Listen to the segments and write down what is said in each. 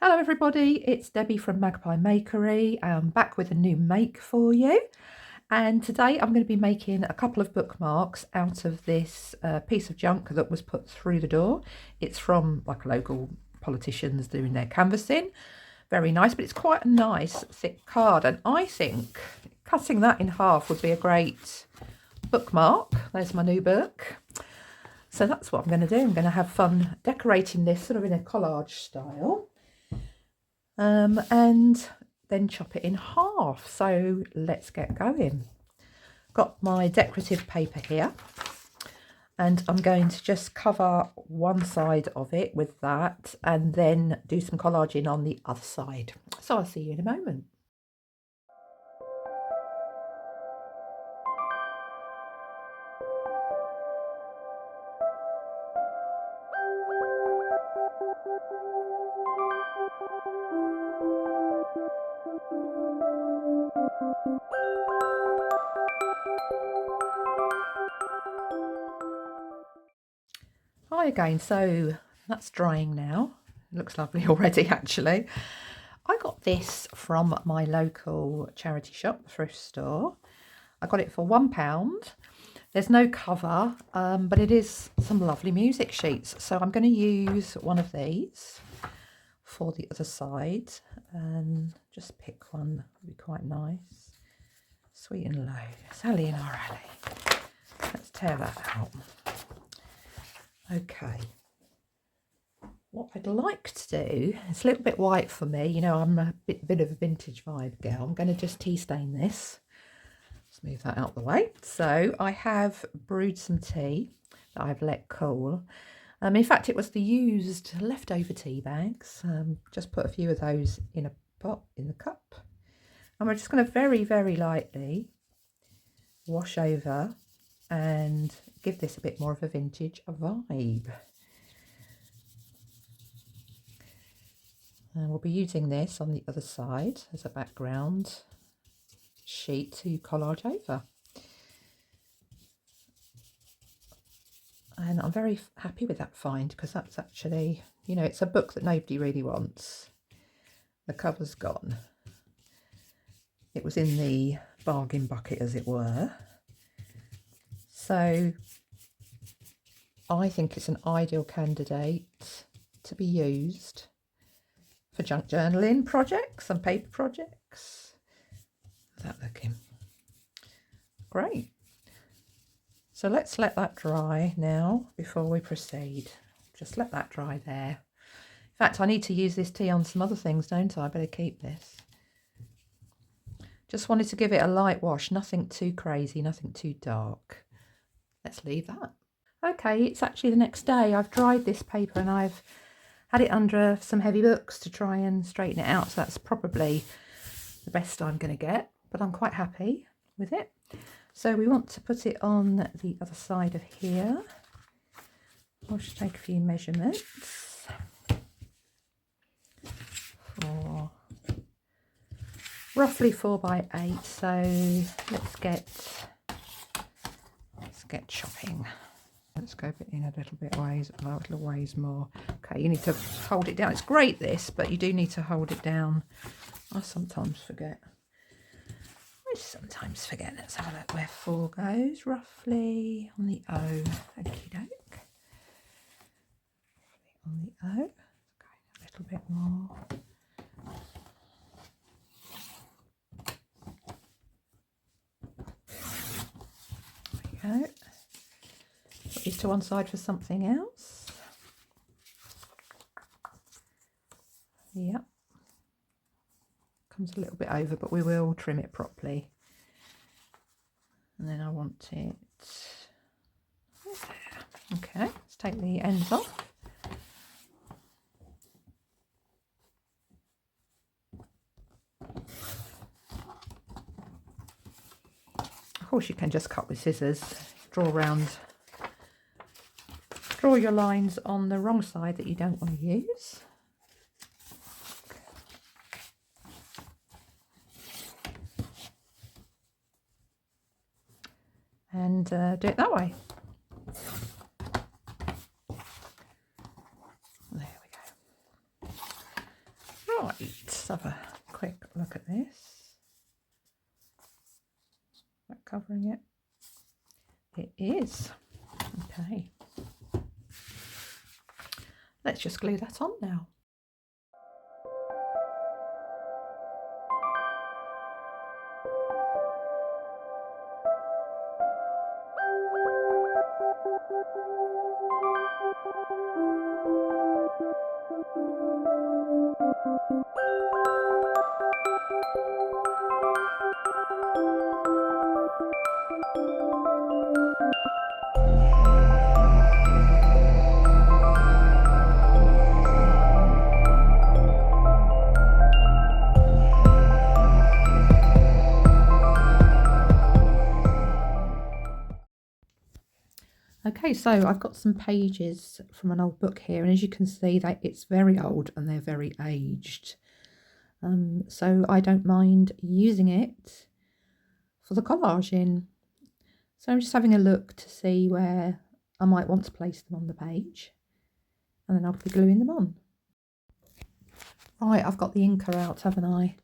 Hello everybody, it's Debbie from Magpie Makery. I'm back with a new make for you, and today I'm going to be making a couple of bookmarks out of this piece of junk that was put through the door. It's from like local politicians doing their canvassing. Very nice, but it's quite a nice thick card, and I think cutting that in half would be a great bookmark. There's my new book. So that's what I'm going to do. I'm going to have fun decorating this sort of in a collage style. And then chop it in half. So let's get going. Got my decorative paper here, and I'm going to just cover one side of it with that and then do some collaging on the other side. So I'll see you in a moment. Hi again, so that's drying now. It looks lovely already actually. I got this from my local charity shop, the thrift store. I got it for £1. There's no cover, but it is some lovely music sheets. So I'm going to use one of these for the other side and just pick one. That'd be quite nice. Sweet and low. Sally and our alley. Let's tear that out. Okay. What I'd like to do, it's a little bit white for me. You know, I'm a bit of a vintage vibe girl. I'm going to just tea stain this. Let's move that out the way. So I have brewed some tea that I've let cool. In fact, it was the used leftover tea bags. Just put a few of those in a pot in the cup. And we're just going to very, very lightly wash over and give this a bit more of a vintage vibe. And we'll be using this on the other side as a background sheet to collage over. And I'm very happy with that find because that's actually, you know, it's a book that nobody really wants. The cover's gone. It was in the bargain bucket, as it were. So I think it's an ideal candidate to be used for junk journaling projects and paper projects. How's that looking? Great. So let's let that dry now before we proceed. Just let that dry there. In fact, I need to use this tea on some other things, don't I? I better keep this. Just wanted to give it a light wash, nothing too crazy, nothing too dark. Let's leave that. Okay, it's actually the next day. I've dried this paper and I've had it under some heavy books to try and straighten it out. So that's probably the best I'm going to get, but I'm quite happy with it. So we want to put it on the other side of here. I'll just take a few measurements for roughly 4 by 8. So let's get chopping. Let's go in a little bit ways, a little ways more. Okay, you need to hold it down. It's great this, but you do need to hold it down. I sometimes forget. Let's have a look where 4 goes. Roughly on the O. Okie doke. On the O. Okay, a little bit more. There we go. Put these to one side for something else. Yep. Comes a little bit over, but we will trim it properly. And then I want it there. Okay, let's take the ends off. Of course, you can just cut with scissors, draw your lines on the wrong side that you don't want to use. And do it that way. There we go. Right, let's have a quick look at this. Is that covering it? It is. Okay. Let's just glue that on now. Okay, so I've got some pages from an old book here, and as you can see, that it's very old and they're very aged. So I don't mind using it for the collage in. So I'm just having a look to see where I might want to place them on the page, and then I'll be gluing them on. Right, I've got the inker out, haven't I?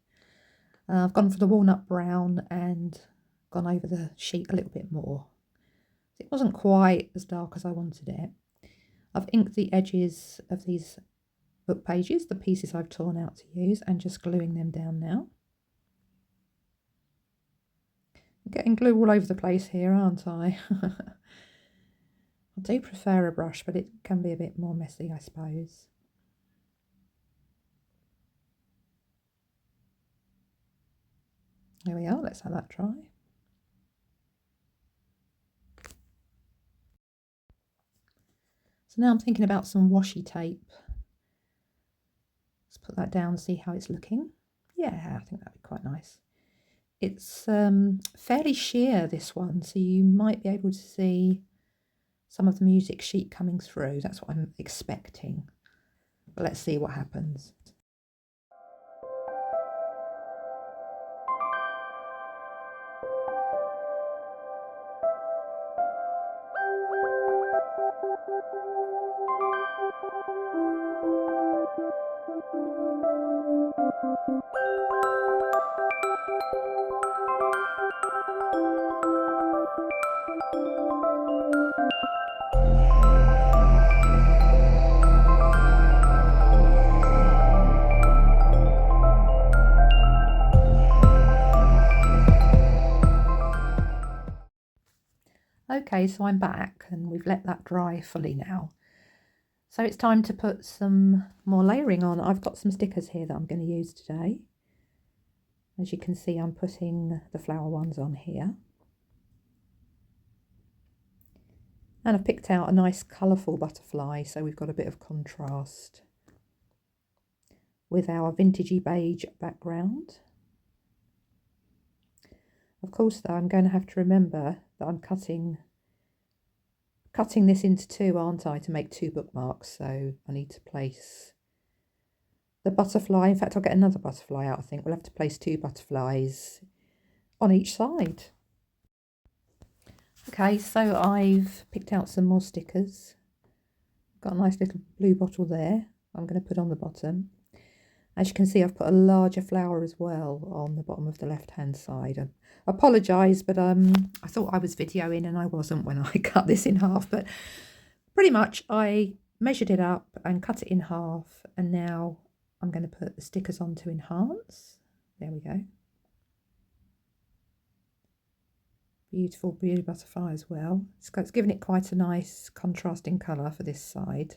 I've gone for the walnut brown and gone over the sheet a little bit more. It wasn't quite as dark as I wanted it. I've inked the edges of these book pages, the pieces I've torn out to use, and just gluing them down now. I'm getting glue all over the place here, aren't I? I do prefer a brush, but it can be a bit more messy, I suppose. There we are, let's have that dry. So now I'm thinking about some washi tape. Let's put that down and see how it's looking. Yeah, I think that'd be quite nice. It's fairly sheer, this one, so you might be able to see some of the music sheet coming through. That's what I'm expecting. But let's see what happens. Okay, so I'm back and we've let that dry fully now. So it's time to put some more layering on. I've got some stickers here that I'm going to use today. As you can see, I'm putting the flower ones on here. And I've picked out a nice colourful butterfly, so we've got a bit of contrast with our vintagey beige background. Of course, though, I'm going to have to remember that I'm cutting this into two, aren't I, to make two bookmarks. So I need to place the butterfly. In fact, I'll get another butterfly out, I think. We'll have to place two butterflies on each side. Okay, so I've picked out some more stickers. Got a nice little blue bottle there I'm going to put on the bottom. As you can see, I've put a larger flower as well on the bottom of the left-hand side. I apologise, but I thought I was videoing and I wasn't when I cut this in half. But pretty much I measured it up and cut it in half. And now I'm going to put the stickers on to enhance. There we go. Beautiful blue butterfly as well. It's given it quite a nice contrasting colour for this side.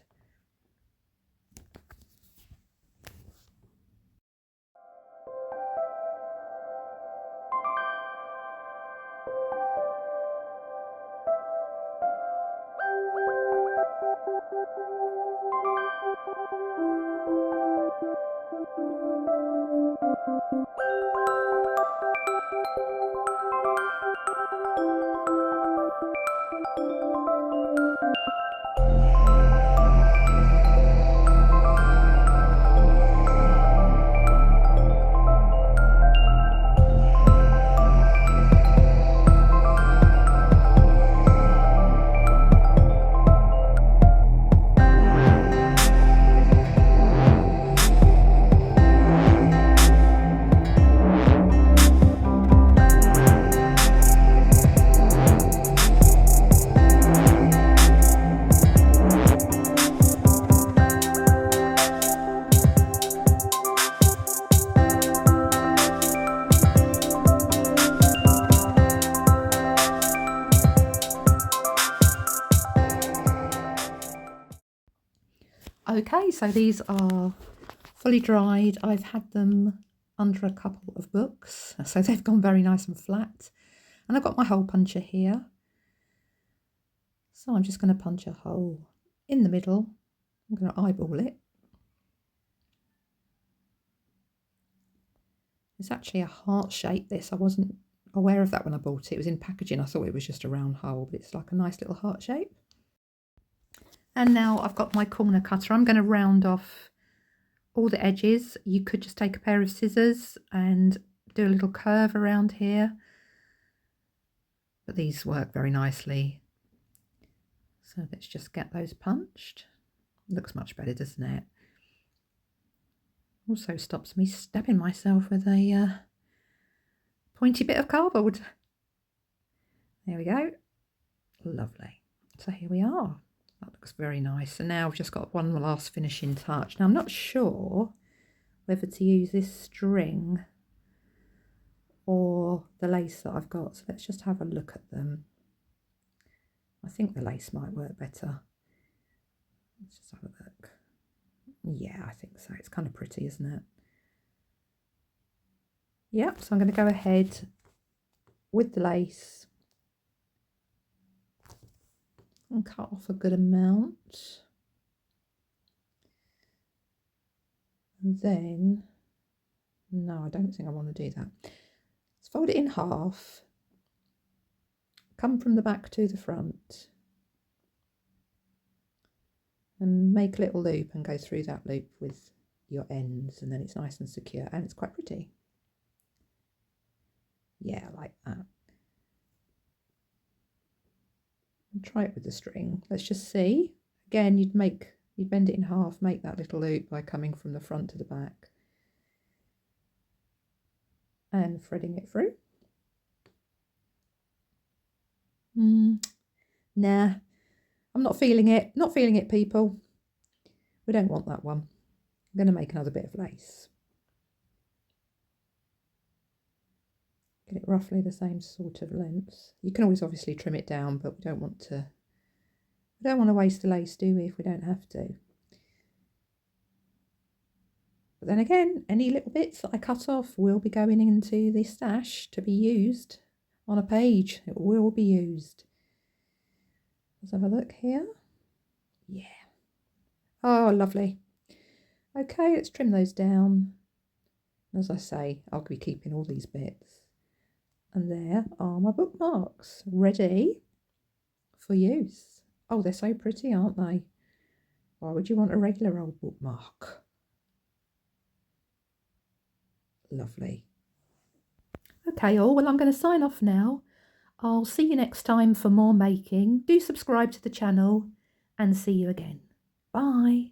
so these are fully dried. I've had them under a couple of books, so they've gone very nice and flat. And I've got my hole puncher here. So I'm just going to punch a hole in the middle. I'm going to eyeball it. It's actually a heart shape, this. I wasn't aware of that when I bought it. It was in packaging. I thought it was just a round hole, but it's like a nice little heart shape. And now I've got my corner cutter. I'm going to round off all the edges. You could just take a pair of scissors and do a little curve around here. But these work very nicely. So let's just get those punched. Looks much better, doesn't it? Also stops me stabbing myself with a pointy bit of cardboard. There we go. Lovely. So here we are. That looks very nice. And now I've just got one last finishing touch. Now I'm not sure whether to use this string or the lace that I've got. So let's just have a look at them. I think the lace might work better. Let's just have a look. Yeah, I think so. It's kind of pretty, isn't it? Yep, so I'm going to go ahead with the lace and cut off a good amount. And then, no, I don't think I want to do that. Let's fold it in half. Come from the back to the front. And make a little loop and go through that loop with your ends, and then it's nice and secure and it's quite pretty. Yeah, I like that. And try it with the string. Let's just see. Again, you'd bend it in half, make that little loop by coming from the front to the back and threading it through. Nah. I'm not feeling it. Not feeling it, people. We don't want that one. I'm going to make another bit of lace. Get it roughly the same sort of length. You can always obviously trim it down, but we don't want to waste the lace, do we, if we don't have to. But then again, any little bits that I cut off will be going into the stash to be used on a page. It will be used. Let's have a look here. Yeah. Oh, lovely. Okay, let's trim those down. As I say, I'll be keeping all these bits. And there are my bookmarks, ready for use. Oh, they're so pretty, aren't they? Why would you want a regular old bookmark? Lovely. Okay, all. Well, I'm going to sign off now. I'll see you next time for more making. Do subscribe to the channel and see you again. Bye.